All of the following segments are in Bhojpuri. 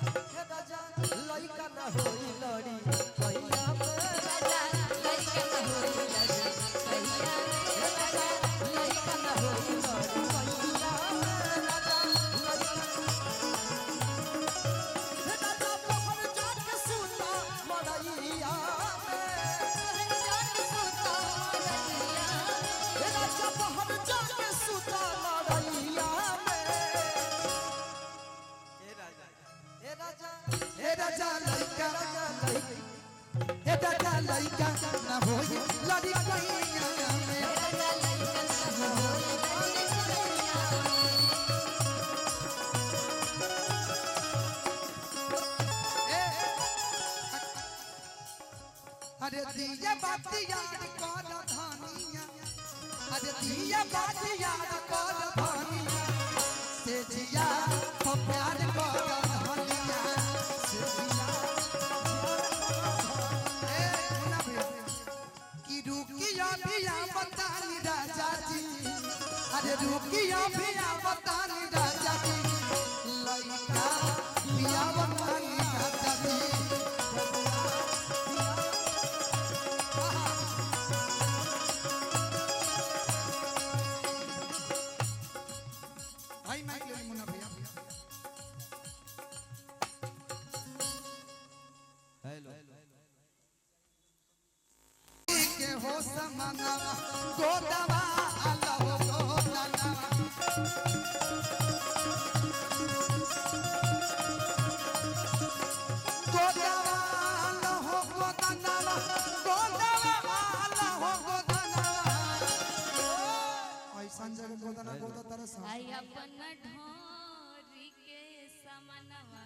हे राजा लइका ना होई लड़ी भैया राजा लइका न होई लड़ी भैया हे राजा लइका ना होई लड़ी भैया राजा हे राजा पहर जाके सूता मड़ैया जान सुता रहिया हे राजा पहर जाके सूता मड़ैया हे राजा लइका हे राजा लइका ना होई लड़ी भैया में राजा लइका न होई लड़ी भैया अरे दिया बात याद कर धानिया अरे दिया बात याद कर धानिया से जिया तो प्यार कर धानिया से जिया ना भैया कि रुकिया भैया बतानी राजा जी अरे रुकिया भैया बतानी राजा जी लइका पिया बतानी राजा जी भाई माइक ले मुन्ना भैया हेलो के हो समनवा गोदवा अल्लाह गोदना गोदवा अल्लाह गोदना गोदवा अल्लाह गोदना ऐसा जगह गोदना गोद तरस आई अपन ढोरी के समनवा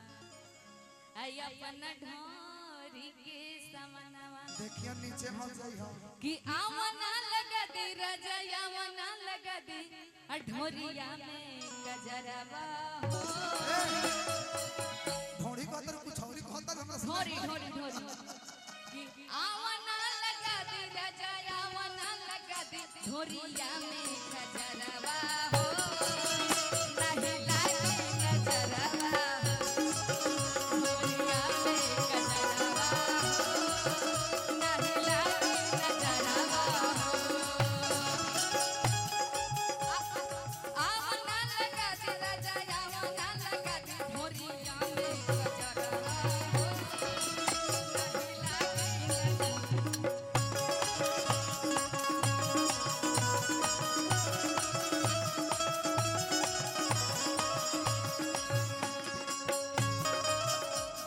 आई अपन ढोरी के समनवा देखिए नीचे मत जाइए कि आवना लगा दे राजा आवना लगा दे ढोरिया में गजरवा हो ढोड़ी को अंदर कुछ और को अंदर हमरा ढोरी ढोरी ढोरी कि आवना लगा दे राजा आवना लगा दे ढोरिया में गजरवा हो नहीं लागे गजरवा ढोरिया में गजरवा नहीं लागे गजरवा आवना लगा दे राजा आवना लगा दे ढोरिया में गजरवा नहीं लागे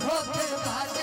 धोखेबाज